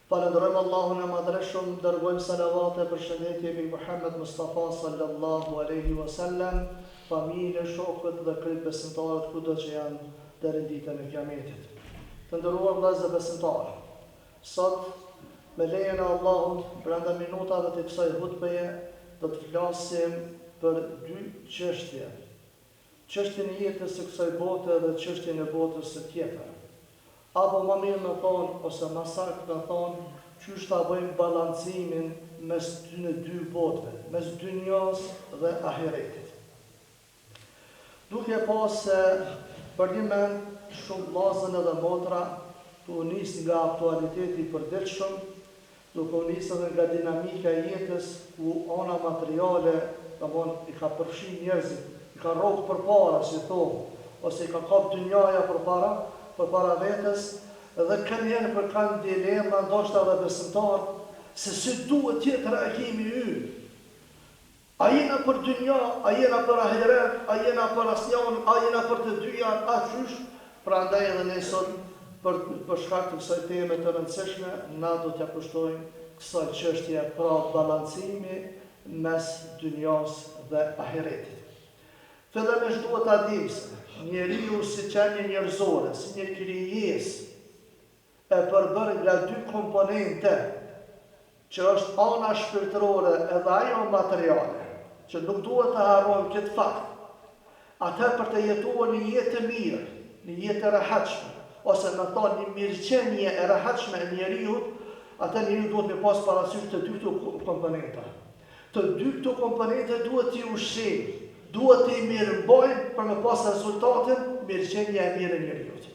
Falenderojmë Allahun e madhreshëm, dërgojmë salavat e përshëndetje mbi Muhammed Mustafa sallallahu alaihi wasallam, familje, shokët dhe krejt besimtarët kudo që janë deri në ditën e Kiametit. Të nderuar vëllezër besimtarë, sot me lejen e Allahut, brenda minutave të kësaj hutbeje, do të flasim për dy çështje. Çështjen e jetës së kësaj bote dhe çështjen e botës së tjetër. Apo më mirë me thonë, ose më saktë me thonë, qysh ta bëjmë balancimin mes në dy botëve, mes dynjas dhe ahiretit. Duke pas se për një mend shumë vllazën edhe motra, u nis nga aktualiteti i përditshëm, duke u nis edhe nga dinamika e jetës, ku ana materiale, domthonë i ka përfshi njerëzit, i ka rrogë përpara, si thonë, ose i ka kap dynjaja përpara vetës, dhe kënjerë për kanë dilema, ndoshta dhe besimtarë, se si duhet tjetër e kemi ynë. A jena për dynja, a jena për ahiret, a jena për asnjan, a jena për të dyja, a qysh? Pra ndaj edhe ne sot, për shkak të kësaj teme të rëndësishme, na do t'ja kushtojmë kësaj çështje, pra balancimi mes dynjas dhe ahiretit. Fillimisht duhet ta dim se njeriu si qenie njerëzore, si një krijesë e përbërë nga dy komponente, që është ana shpirtërore edhe ajo materiale, që nuk duhet të harrojmë këtë fakt. Atë për të jetuar një jetë të mirë, një jetë e rehatshme, ose me thonë një mirëqenie e rehatshme e njeriut, atë njeriu duhet me pas parasysh të dy këto komponente. Të dy këto komponente duhet t'i ushqejmë, duhet t'i mirëmbojmë për me pas rezultatin mirëqenia e mirë e njeriut.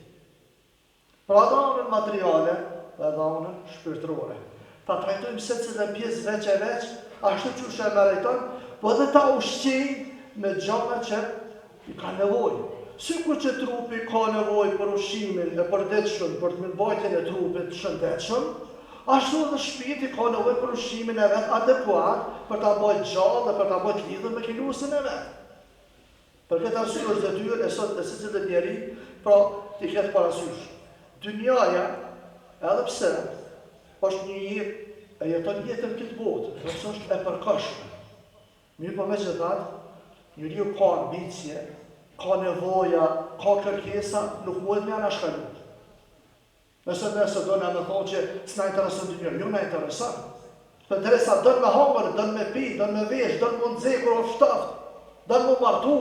Pra edhe anën materiale dhe edhe anën shpirtërore. Ta trajtojmë secilën pjesë veç e veç, ashtu që e meriton, po edhe ta ushqejmë me gjëra që i ka nevojë. Sikur që trupi ka nevojë për ushqimin e përditshëm, për të mbajtjen e trupit të shëndetshëm, ashtu edhe shpirti ka nevojë për ushqimin e vet adekuat për ta bërë gjallë dhe për ta bërë të lidhur me krijuesin e vet. Për këtë arsye është detyrë e sot të secilë njeri, pra t'i ketë parasysh. Dynjaja, edhe pse është një jetë, e jeton jetën këtë botë, nëse është e përkohshme. Mirë po megjithatë, njeriu ka ambicie, ka nevoja, ka kërkesa, nuk mund me anashkalu. Nëse do na më thonë që s'na intereson dynja, jo na intereson. Për interesa don me hangër, don me pi, don me vesh, don me nxekur of shtaft, don me martu,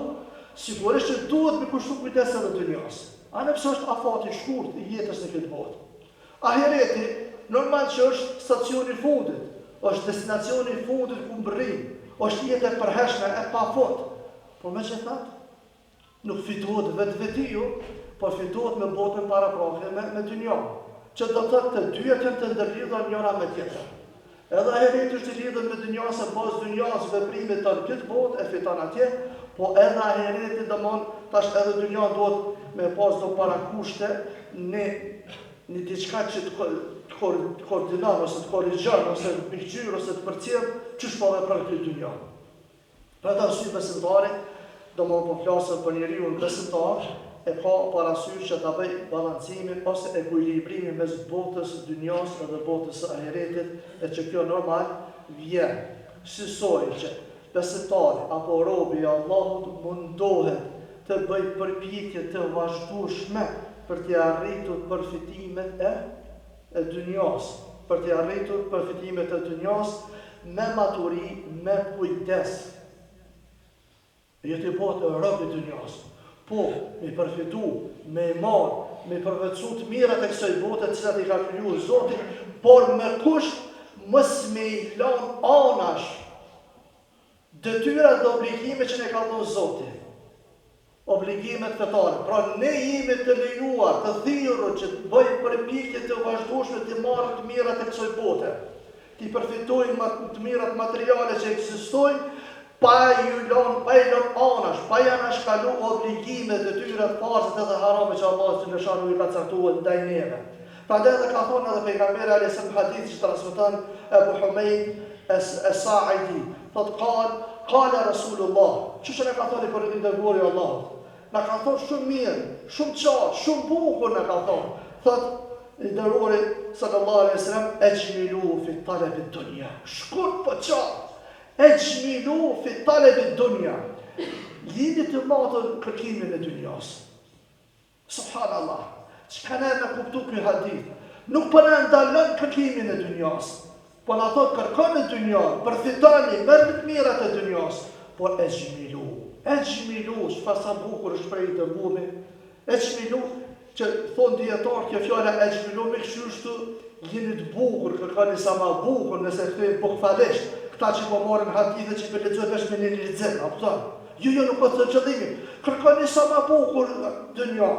sigurisht që duhet me kushtu kujdes edhe dynjas. Anëpse është afati shkurt i jetës në këtë botë. Ahireti, normal që është stacioni i fundit, është destinacioni i fundit ku mbërrim, është jetë e përhershme e pafund. Por megjithatë, nuk fitohet vetvetiu, por fitohet me botën paraprake me dynjan, që do të thotë të dyja janë të ndërlidhura njëra me tjetrën. Edhe ahireti është i lidhur me dynjan se bazë dynjas veprimet të këtë botë e fiton atje, po edhe ahireti domon tash edhe dynja duhet me pas do para kushte në diçka që të koordinon, ose të korrigjon, ose të pikëqyr, ose të përcjell, ç'është po vepron këtë dynja. Për atë arsye besimtari, domon po flasë për njeriu besimtar, e ka parasysh që ta bëj balancimin ose ekuilibrimin mes botës së dynjas dhe botës së ahiretit, e që kjo normal vjen sësoj që besimtari apo robi i Allahut mundohet të bëj përpjekje të vazhdueshme për të arritur përfitimet e dynjas, për të arritur përfitimet e dynjas me maturi, me kujdes. Jetë i botë rob i dynjas. Po, me përfitu, me marë, me përvecu të mirat e kësaj bote të cilat i ka krijuar Zoti, por me kusht mos me i lanë anash detyrat dhe obligimet që ne ka dhënë Zoti. Obligimet fetare. Pra ne jemi të lejuar, të thirrur që të bëjmë përpjekje të vazhdueshme të marrë të mirat e kësaj bote, të përfitojmë të mirat materiale që ekzistojnë, pa i lënë anash, pa i anashkalu obligimet, detyrat, farzët edhe harame që Allah subhanahu i ka caktuar ndaj neve. Prandaj edhe ka thonë edhe pejgamberi alayhis salam hadith që transmeton Abu Humayd as-Sa'idi, thotë qala Rasulullah, çuçi ne ka thonë për dërguari i Allahut. Na ka thonë shumë mirë, shumë qartë, shumë bukur na ka thonë. Thotë i dërori sallallahu alaihi wasallam, ejmilu fi talab ad-dunya. Shkurt po qartë. Ejmilu fi talab ad-dunya. Lidhje të matën kërkimin e dunjas. Subhanallah. Çka ne me kuptu ky hadith? Nuk po na ndalon kërkimin e dunjas. Po na thot kërkoni dunjan, përfitoni, merrni të mirat e dunjas, por ejmilu. Ejmilu, çfarë sa bukur është prej të bumi. Ejmilu, që thonë dietar, kjo fjala ejmilu me kështu jeni të bukur, kërkoni sa më bukur, nëse kthehen bukfalesh, këta që po marrin hadithe që po lexojnë vetëm në një lexim, apo thonë. Jo, nuk po të qëllimi. Kërkoni sa më bukur dunjan.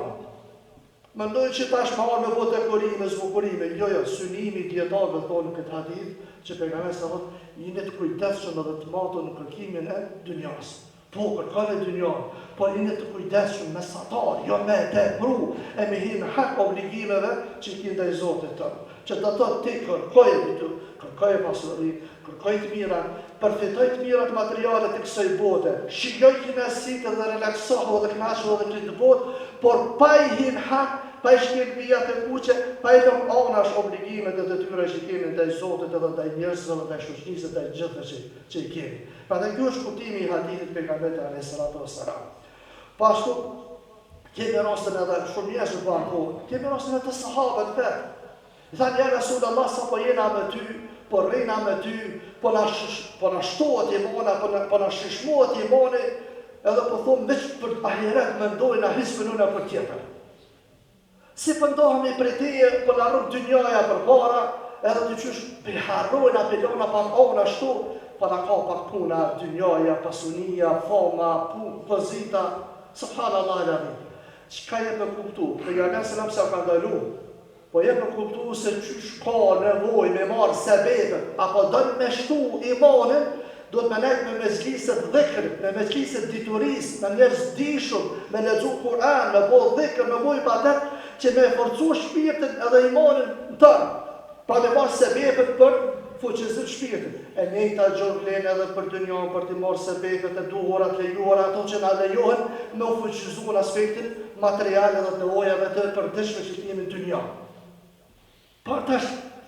Mendoj që tash ma me bo dekorime, zbukurime. Jo, synimi dietarëve thonë këtë hadith, që pejgamberi sa thotë, jeni të kujdesshëm edhe të matën në kërkimin e dunjas. Po, kërkoni dunjan, por jeni të kujdesshëm mesatar, jo me tepru e me hinë hak obligimeve që ki ndaj Zotit tënë. Që do të thotë ti kërkoj pasuri, kërkoj të mira, përfitoj të mirat materiale të kësaj bote, shikoj kinesitë dhe relaksohu dhe knaqhu dhe këtë botë, por pa i hinë hak, pa i shkjek vijat e kuqe, pa i lëm anash obligimet dhe detyra që kemi ndaj Zotit edhe ndaj njerëzve dhe ndaj shoqërisë dhe ndaj gjithëve që i kemi. Prandaj ky është kuptimi i hadithit pejgamberit alayhis salatu wassalam. Po ashtu kemi rastin edhe shumë njerëz në banku, kemi rastin edhe të sahabët vet. Thanë ja Rasulullah sa po jena me ty, po rrina me ty, po na shtohet imana, po na shishmohet imani, edhe po thonë veç për ahiret mendojnë hisbununa për tjetër. Si pëndohemi për teje, për na rrug dynjaja për para, edhe të qysh për harrojnë, apelona pak ona shtu, për na ka pak puna, dynjaja, pasunia, fama, pozita, subhanallah alazim. Çka je për kuptu? Pejgamberi selam sa ka ndalu, po je për kuptu se qysh ka nevojë me marrë sebebet, apo don me shtu imanin, do të menet me mezhlisët dhikrit, me mezhlisët dituris, me njerëz dishur, me lexu Kur'an, me bo dhikr, me bo ibadet, që me forcu shpirtin edhe imanin tënë, pra me marrë sebebet për fuqizim shpirtin. E nejta gjonglen edhe për dynjan, për të marrë sebebet e duhurat, lejuara, ato që na lejohen, me u fuqizu në aspektin material edhe të nevojave të përditshme që të jemi në dynjan. Por tash,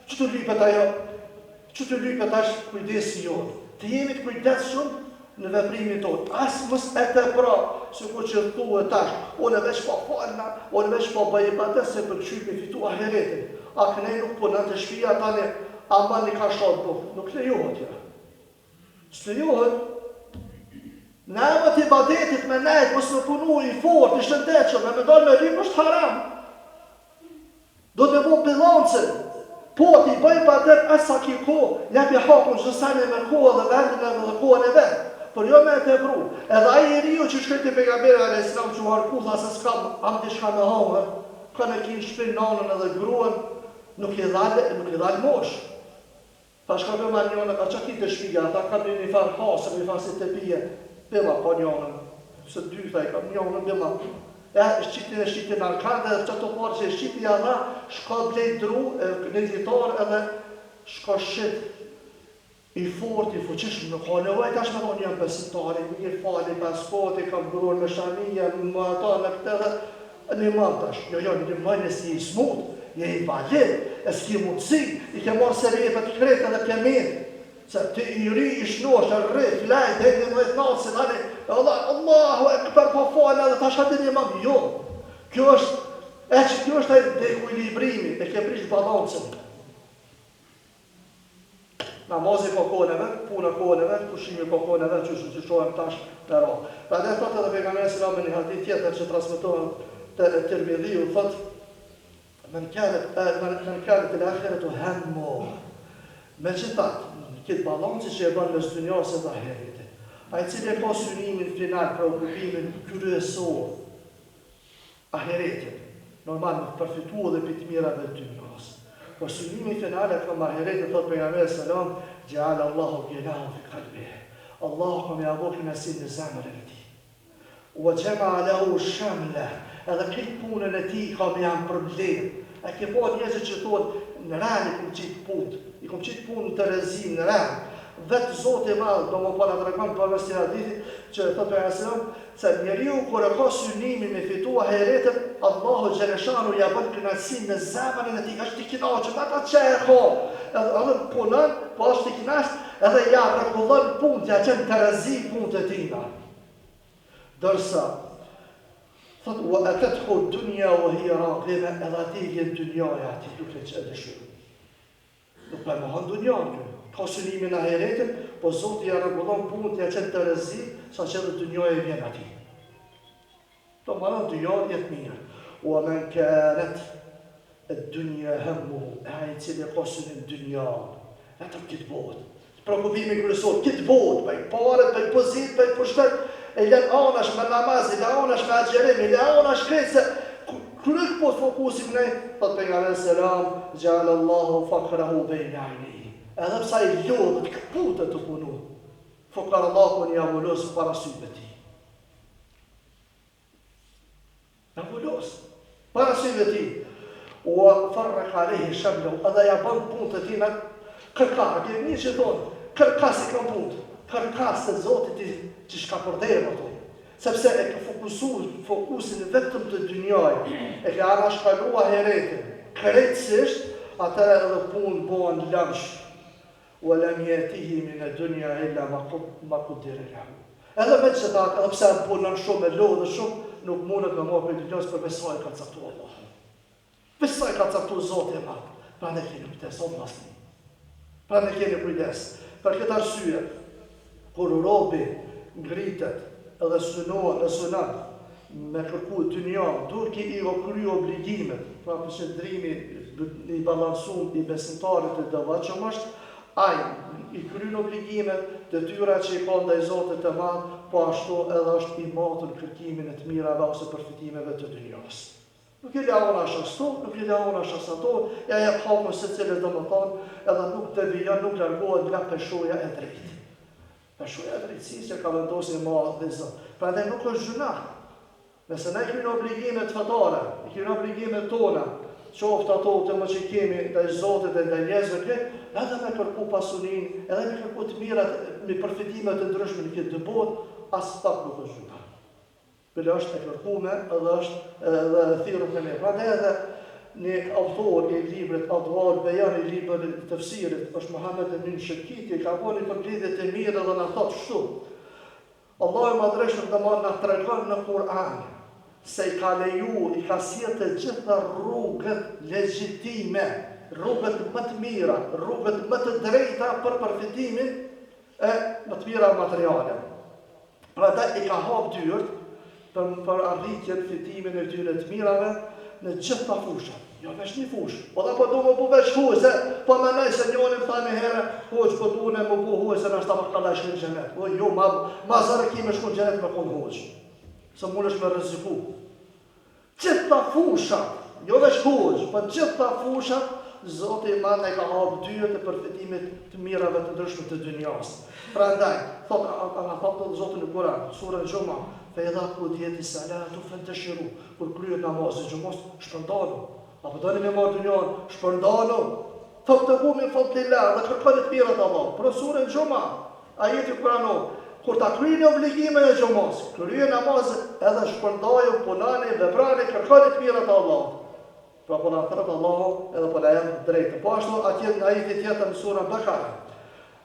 që të lypet ajo? Që të lypet tash kujdesi jonë? Të jemi të kujdesshëm në veprimin tonë. As mos e tepro, sikur që thuhet tash, unë veç po falna, unë veç po bëj ibadet se për çyp me fitu ahiretin. A kënej nuk punon të shtëpia tani, ama një ka shot buk. Nuk lejohet ja. S'lejohet. Në emët ibadetit me nejt, mos me punu i fort, i shëndetshëm, me dalë me rrim është haram. Do të bëj bilancën. Po ti bëj ibadet asa ki kohë, japi hakun çdo sa me kohë dhe vendin edhe kohën e vet. Por jo me të vru. Edhe ai njeriu që shkoi te pejgamberi alayhis salam që harku tha se s'kam am diçka me hangër, ka në kin shpinë nanën edhe gruan, nuk i dhal mosh. Tash ka bëma njëna ka çaki të shtëpia, ata kanë një far hasë, një far si të pije. Bëma po njënën. Se dy thaj kam njënën bëma. Shqitin në arkande dhe që të parë që shqiti adha, shka blejt dru, në ditar edhe shka shqit i fort, i fuqishmë, nuk ka nevoj, tash me thonë jam besitari, mirë fali, paskoti, kam grur me shamija, më ata me këtë dhe, një më tash, jo, një më nësi i smut, je i valid, e s'ki mundësi, i ke marë se rejë për të kretë edhe kemin, se të i ri i shnosh, e rrit, lajt, hejtë në dhejtë nasin, ali, Allahu e këpër po falë edhe tash hati një mamë, jo. Kjo është e ekuilibrimi, e ke prish balancën. Namazi po kohën e vetë, puna kohën e vetë, pushimi po kohën e vetë, që shohem tash të ra. Pra dhe thotë edhe pejgamberi selam në një hadith tjetër që transmetohen të Tirmidhiu, thotë, men kanat al-akhiratu hammu. Megjithatë, këtë balancë që e bën mes dunjas dhe ahiretit. Ai cili e ka synimin final për okupimin kryesor, ahiretin, normal me përfituar dhe për të mirave të dunjas. Por synimi final e ka ahiretin, thotë pejgamberi selam, ja'ala Allahu ghilahu fi qalbihi. Allahu ka më avokin asin në zemrën e tij. Wa jama'a lahu shamla. Edhe këtë punën e tij ka më janë problem. A ke po njerëz që thonë në rani kum çit punë, i kum çit punë të rrezim në rani. Vetë Zoti i Madh do më pala tregon për mes të hadithit që thotë pejgamberi se njeriu kur e ka synimin me fitu ahiretin, Allahu Gjeleshanu ja bën kënaqësi në zemrën e tij, është i kënaqur me ata që e ka. Edhe punon, po është i kënaqur edhe ja rregullon punët, ja çon terazi punët e tina. Dërsa thot wa atathu dunya wa hiya raqima, edhe ati vjen dunjaja ati duke që e dëshirë. Nuk për mëhon dunjan kjo. Ka shënimin ahiretin, po Zoti ja rregullon punët, ja çon terazi, sa që edhe dunjaja vjen ati. To marrën dunja jetë mirë. Wa man kanat ad-dunya hammuhu, ai cili ka shënim dunja, vetëm këtë botë. Preokupimin kryesor, këtë botë, për parë, për pozitë, për pushtet, e lën anash me namaz, e lën anash me agjerim, e lën anash krejtë se kërëk po të fokusim ne, thot pejgamberi selam, gjallë Allahu fakrahu bejnë ajnihi. Edhe psa i lodhët këpute të punu, fokar Allahu një avullos para syve ti. Avullos, para syve ti. U farrak alehi shamlu, edhe ja bën punë të tina kërkar, një që thonë, kërkas i kam punë. Kërkas të Zotit që shka përdejmë ato. Sepse e ka fokusin vetëm të dynjaj, e ka anashkalua heretin. Krejtësisht, atëra edhe punë bohen lëmsh. U lam yatihi min ad-dunya illa ma qaddara lahu. Edhe me që ta, edhe pse punën shumë, e lodhë shumë, nuk mundet me morë për dynjës për besoj ka caktu Allah. Besoj ka caktu Zotit e madh. Pra ne keni kujdes, o vllazni. Pra ne keni kujdes. Për këtë arsye, kur robi ngritet edhe sunon me kërku dynja, duke i kry obligimet, pra për qëndrimi i balansum i besimtarit të devotshëm është, ai i kryen obligimet, detyra që i ka ndaj Zotit të madh, po ashtu edhe është i matur kërkimin e të mirave ose përfitimeve të dynjas. Nuk i lejon ashtu, nuk i lejon ashtu, ja jep hapun secilës domethënë, edhe nuk devijon, nuk largohet nga peshoja e drejtë. Peshoja e drejtësisë që ka vendosur Allahu dhe Zot. Prandaj nuk është gjuna. Nëse ne kemi obligimet fetare, kemi obligimet tona, qoftë ato të më që kemi ndaj Zotit dhe ndaj njerëzve, edhe me kërku pasurinë, edhe me kërku të mirat, me përfitimet të ndryshme në këtë botë, as pak nuk është gjuna. Bile është e kërkume, edhe është edhe thirrur me ne. Prandaj edhe një autor i librit Adwar Bejan, i librit të tafsirit, është Muhammed ibn Shakiti, ka bënë përmbledhje të mira dhe na thotë kështu. Allahu madhreshëm të marrë na tregon në Kur'an se i ka leju, i ka sjellë të gjitha rrugët legjitime, rrugët më të mira, rrugët më të drejta për përfitimin e më të mira materiale. Prandaj i ka hap dyert për arritjen, fitimin e këtyre të mirave në gjitha fushat. Jo veç një fush. Po dhe po du më bu veç huj, se po menoj se njoni më tha një herë, huq po du në më bu huj, se nështë ta më kalla shkën gjenet. Po jo, ma zërëki me shkën gjenet me konë huq. Se mund është me rëziku. Gjitha fushat, jo veç huq, po gjitha fushat, Zoti i madh e ka hapë dyert e përfitimit të mirave të ndryshme të dynjas. Prandaj, thotë Zoti në Kur'an, surën Xhuma, fa idha qudiyati salatu fantashiru, kur kryet namazi xhumos, shpërndani. Apo doni me marrë dynjan, shpërndani. Fabtagu min fadlillah, dhe kërkoni të mirat e Allahut. Për surën Xhuma, ajeti kuranor, kur ta kryeni obligimin e xhumos, kryeni namazin, edhe shpërndaju, punani, veprani, kërkoni të mirat e Allahut. Pra po na thret Allahu edhe po na jep drejtë. Po ashtu atje në ajetin tjetër në surën Bakara.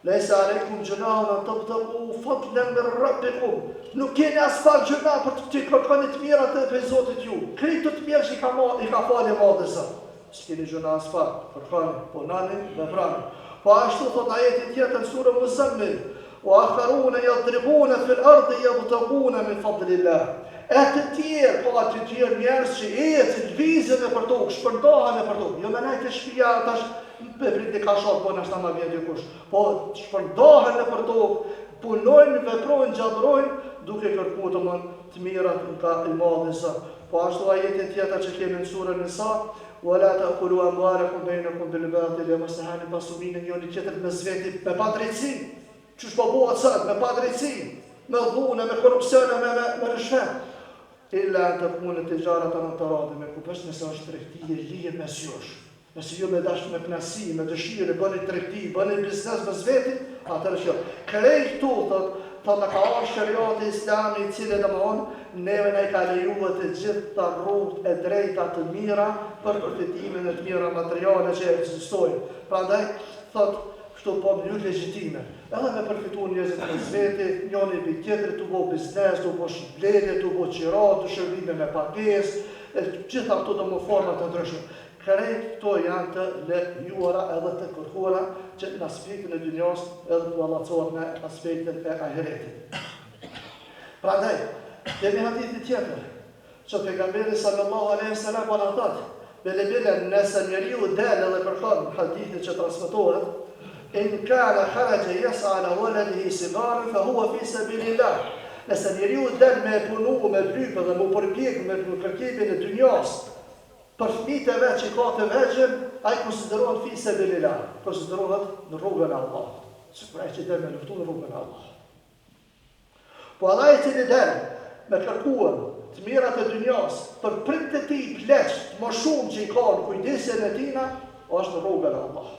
Laysa alaykum junahun an tabtaghu fadlan min rabbikum. Nuk keni as pak gjuna për të kërkoni të mirat e Zotit ju. Këto të mirë që i ka falë madhe Zot. S'keni gjuna as pak, kërkoni, punani, veprani. Po ashtu thot ajeti tjetër në surën Muzammil. Wa akharuna yadribuna fil ardi yabtaguna min fadlillah. E të tjerë, po atë të tjerë njerës që ecën, lvizën e për tokë, shpërndahen e për tokë. Jo me nejtë e shpia, tash, me priti ka shokë, po nështë ta ma vjen dikush. Po shpërndahen e për tokë, punojnë, veprojnë, gjallërojnë, duke kërku të mënë të mirat nga i madhe Zot. Po ashtu ajetin tjetër që kemi në surën Nisa, wala ta'kulu amwalakum bainakum bil batil, mos e hani pasurinë njëri tjetrit me zveti, me padrejtësi. Çush po bëhet sot me padrejtësi, me dhunë, me korrupsion, me rishvet. Illa të punë të gjarat të në të radhe me kupës nëse është tregti e lije mes jush. Nëse ju me dash me knasi, me dëshire, bëni tregti, bëni biznes me zveti, atër është jo. Krej këtu, në ka arë shëriati islami i cili dhe më onë, neve ne ka lejuve të gjithë të rrugët e drejta të mira për përfitimin e të mira materiale që ekzistojnë. Prandaj, thot, kështu po mënyrë legjitime. Edhe me përfitu njerëzit në zveti, njoni për tjetëri të bo biznes, të bo shqibledje, të bo qirat, të shërbime me pagesë, gjitha këto do më format të ndryshme. Krejt këto janë të lejuara edhe të kërkuara që në aspektin e dynjas edhe të allacohet në aspektin e ahiretit. Prandaj, kemi hadithi tjetër, që pejgamberi sallallahu alaihi wasallam po na thotë, bile nëse njeriu del edhe kërkon hadithin që transmetohet, in kana kharaja yas'a ala waladihi sigaran fa huwa fi sabilillah. Nëse njeriu del me punu, me lypë dhe me përpjek me kërkimin e dynjas, për fëmijët e vet që ka të vegjël, ai konsiderohet fi sabilillah, konsiderohet në rrugën e Allahut. Sikur ai që del me luftu në rrugën e Allahut. Po Allah i cili del me kërkuar të mirat e dynjas për pritët e tij pleq, më shumë që i ka në kujdesjen e tina, është në rrugën e Allahut.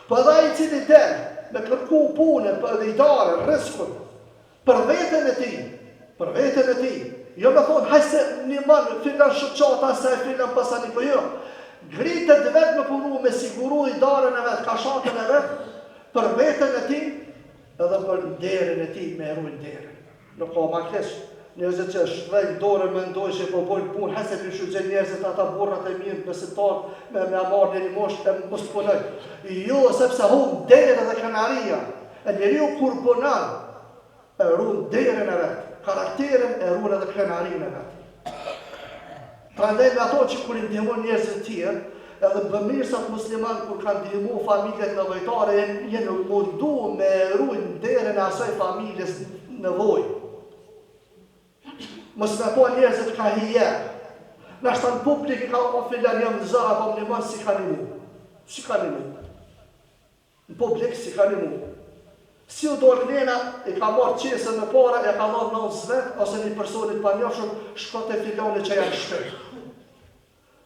Po Allah i cili del me kërku punën për idare, rrezikun për veten e tij, jo me thonë, hajse një manë, filan shëqata, se e filan pasani, po jo. Gritet vetë me punu, me siguru i darën e vetë, kashatën e vetë, për vetën e ti, edhe për nderin e ti, me erujnë nderin. Nuk ka ma kesh, njerëzit që shtrejnë dorën me ndoj që po bojnë punë, hajse të shugjen njerëzit ata burrat e mirë, besimtar, me amarë një mosh, e mos të punoj. Jo, sepse hu nderin edhe krenaria, e njeriu kur punon, erujnë nderin e vetë. Karakterin e runë edhe krenarin e vetë. Prandaj me ato që kur i ndihmon njerëzit tjerë, edhe bëmirësat musliman kur kanë ndihmu familjet nevojtare, jenë mundu me runë nderin e asaj familjes nevojë. Mos me po njerëzit ka hijerë. Nashta në publik i ka o filan jam zara, po më njëmon si ka një mu. Si ka një mu. Në publik si ka një mu. Si u dorë nena, i ka marrë qesën me para, e ka dhënë 9 vet, ose një personit pa njohshëm, shko te filoni që janë shpejt.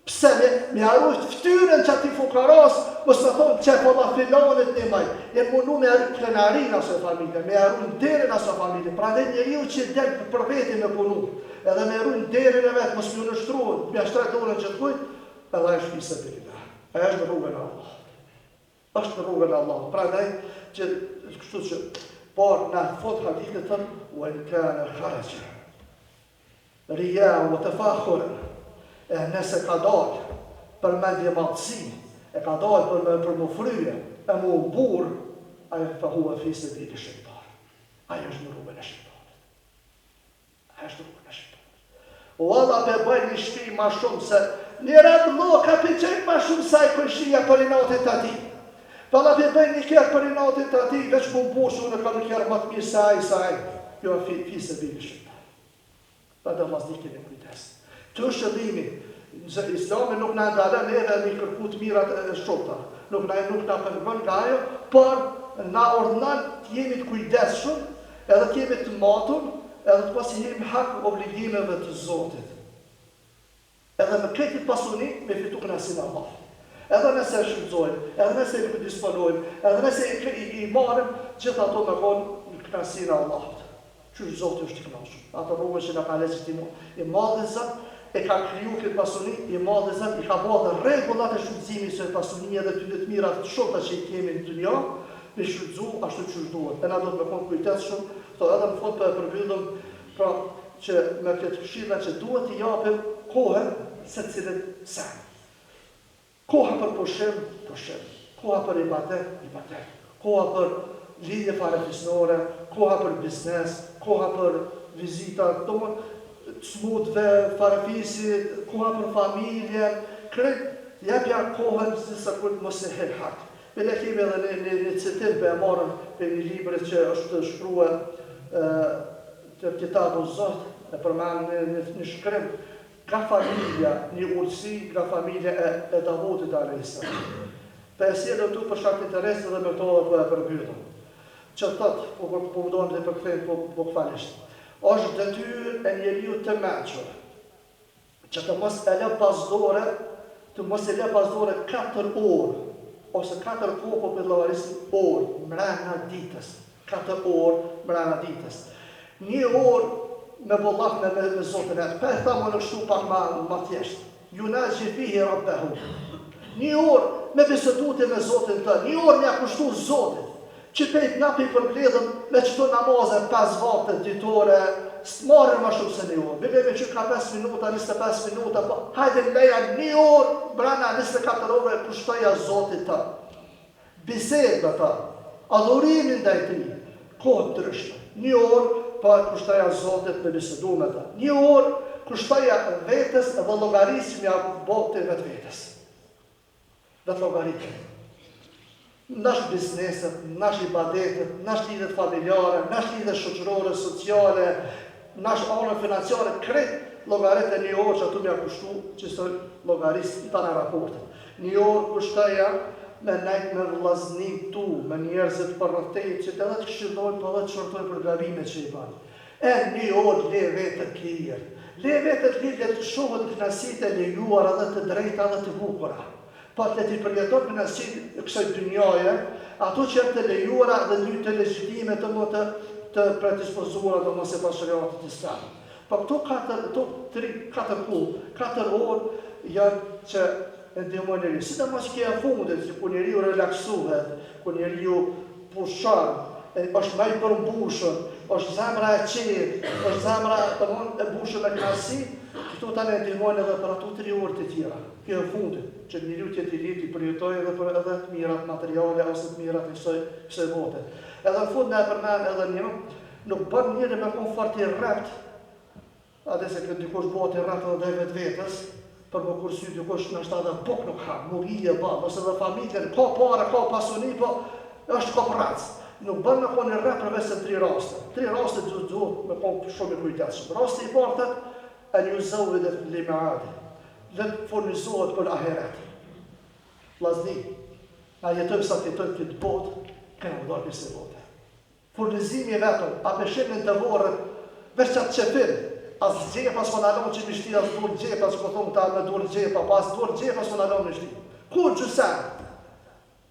Pse me arrujt ftyrën që ati fukaras, mos me thonë që po dha filonit një maj, jenë mundu me arrujt krenarin aso familje, me arrujt derin aso familje, pra dhe njeriu që del për veti me punu, edhe me arrujt derin e vetë, mos me nështruën, me ashtret dorën që të kujt, edhe është fi sabilillah, e është në rrugën e Allah. Është në rrugën e Allah. Pra dhe që kështu që por në fot hadithet tënë u e në kane kharaqë. Rija u të fakhurën, e nëse ka dalë për mendje madhësi, e ka dalë për më fryje, e më burë, a e fahua fisë dhe i shëjtarë. A e është në rrugën e shëjtarët. A e është në rrugën e shëjtarët. O Allah pe bëjnë një shpi ma shumë se një ratë lo ka për qenë ma shumë saj kërshia për i natit ati. Pa la për bëjnë një kjerë për i natit ati, veç më mbushë unë ka në kjerë më të mirë saj, jo fisë dhe i shëjtarë. Pa dhe mazdikin e kujtesë. Të shëllimi, Islami nuk në ndalën edhe një kërku të mirat e shokta, nuk në përgën nga ajo, por në ordënan të jemi të kujdesshëm, edhe të jemi të matun, edhe të pasi jemi hak obligimeve të Zotit. Edhe me këtë pasuni me fitu kënasin Allah. Edhe nëse shqytzojmë, edhe nëse i disponojmë, edhe nëse i marrim, gjithë ato me konë në kënasin Allah. Qështë Zotit është të kënashëm. Ato rrugën që në ka legjitimu. I madhe Zot e ka kriju këtë pasuni, i madhe Zot i ka bërë dhe rregullat e shfrytëzimit së pasunia dhe të mirat të shokta që i kemi në dunjë, me shfrytëzu ashtu që duhet. E na do të me konë kujtesshëm, edhe në fund për e përmbyllëm, pra që me këtë këshilla që duhet i japim kohën secilin sen. Koha për pushim, koha për ibadet, koha për lidhje farefisnore, koha për biznes, koha për vizita, smutve, farefisit, koha për familje, krejt jepja kohën sa kur mos e hel hak. Bile kemi edhe një citim për e marrën për një librit që është shkruar të Kitabu Zot, e përmanë një shkrim, nga familja një urësi, nga familja e Davudit a.s. Për e sjedëm tu për shkak të interesit dhe me këto dhe e përbyllëm. Që tëtë, po më dojmë dhe përkthejmë po këfalisht. Është detyrë e njeriu të mençur, që të mos e lë pasdore, 4 orë, ose 4 kohë po përllavarisë orë, mrena ditës. 4 orë brenda ditës. 1 orë me bollaf me Zotin e. Pa e thamë në kështu pak ma thjesht. Yunaji fihi rabbahu. 1 orë me bisedute me Zotin të, 1 orë me akushtu Zotin. Që pejt nga për përgledhëm me qëto namazë 5 vakte ditore, s'marrën ma shumë se 1 orë. Bibebe që ka 5 minuta, 25 minuta, po hajde leja 1 orë, brana 24 orë kushtoja Zotit të. Bisedë me ta, adhurimin ndaj tij, kohë ndryshme. 1 orë, po kushtoja Zotit me bisedu me ta. 1 orë kushtoja vetës dhe llogarisë me botë vetës. Vetë llogaritë. Nash bizneset, nash ibadetet, nash lidhet familjare, nash lidhet shoqërore, sociale, nash anën financiare, krejt llogaritë e 1 orë që atu me kushtu që së llogarisë i tana raportet. 1 orë kushtoja me nejt me vllaznik tu, me njerëzit për rrëtejt, që të edhe të këshillojnë, për edhe të shortojnë për gabimet që i banë. E 1 orë le vetët lirë. Le vetët lirë të shohët knasit e lejuara dhe të drejta dhe të bukura. Pa të ti përjeton për nësit kësaj dynjaje, ato që janë të lejuara dhe një të legjitime të më të predispozuara dhe mëse bashkëriatit islam. Pa këto 4 orë janë që e ndihmojnë njeriu. Sidomos që e fundit, ku njeriu relaksohet, ku njeriu pushon, është më i përmbushur, është zemra e qetë, është zemra e mbushur me kënaqësi, këto tani e ndihmojnë edhe për ato 3 orë të tjera. Kjo e fundit, që njeriu të jetë i lirë, i përjetojë edhe për edhe të mirat materiale ose të mirat e kësaj bote. Edhe në fund na e përmend edhe një, nuk bën njëri me komfort i rrept, atë se këtë dikush bëhet i rrept edhe vetvetes, për më kursy dikush në shtatë dhe buk nuk ka, murije ba, ose dhe familjen, ka pare, ka pasuni, po është kopratës. Nuk bën me konë i rrept përveç se 3 raste. 3 raste duhet me konë shumë i kujteshëm. Rasti i parë e një zëvë dhe të limaadi, dhe të furnizohet për ahiret. Vllazni, na jetojmë sa të jetojmë këtë botë, këna më dorë kësë bote. Furnizimi vetëm, a beshimin të vorët, veç qatë qepin, as gjepa s'ko në alonë që i mishti, as dur gjepa, s'ko thonë ta me dur gjepa, pas dur gjepa s'ko në alonë mishti. Kur gjësen?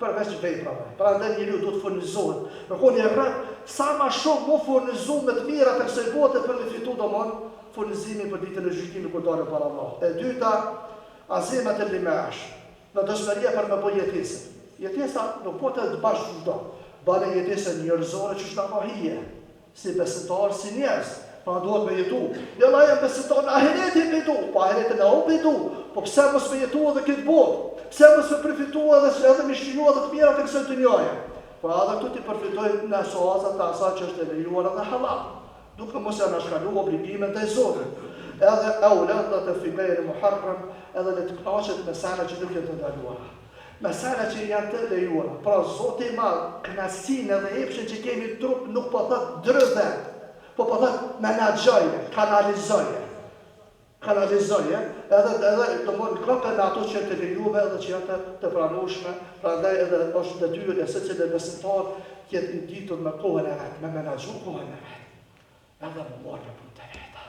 Përveç veprave. Pra ndër njeriu duhet furnizohet. Në konë një rrët, sa ma shumë mu furnizu me të mira të kësaj bote për me fitu domon furnizimin për ditën e gjykimit kur dalë para Allahut. E dyta, azimet e limash. Në dëshmëria për me bëj jetesën. Jetesa nuk po të bashkë çdo. Bane jetesën njerëzore që shta ka hije, si besimtar, si njerëz. Pa duhet me jetu. Jo la jem besimtar në ahiretin me jetu, po ahiretin e me jetu. Po pse mos me jetu edhe këtë botë? Pse mos me përfitu edhe me shiju edhe të mira të kësaj dynjaje? Po edhe këtu ti përfitoj në soaza të asaj që është e lejuar edhe halal. Duke mos janë shkalu obligimet ndaj Zotit. Edhe auladat e figajri muharram, edhe le të kënaqet me sana që nuk janë të ndaluara. Me sana që janë të lejuara. Pra Zoti i Madh, kënaqësinë edhe epshin që kemi në trup nuk po thot drëze, po po thot menaxhoje, kanalizoje. Kanalizoje, edhe të mund krope me ato që të lejume edhe që janë të pranueshme, prandaj edhe është detyrë e secili besimtar të jetë i ditur me kohën e vet, me menaxhu kohën e vet. Edhe më marrë me punë të veta.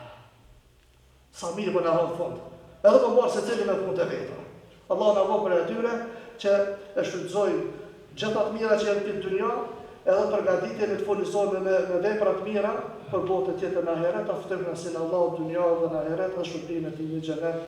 Sa mirë për në rëndë fund. Edhe më marrë se cili me punë të veta. Allah në vë për e atyre që e shfrytëzoj gjithat mira që janë këtë dynja, edhe përgatitjen e të furnizojme me vepra të mira për botën tjetër në ahiret, aftëm në sinë Allah dynja dhe në ahiret dhe shpëtimin e tij në xhenet.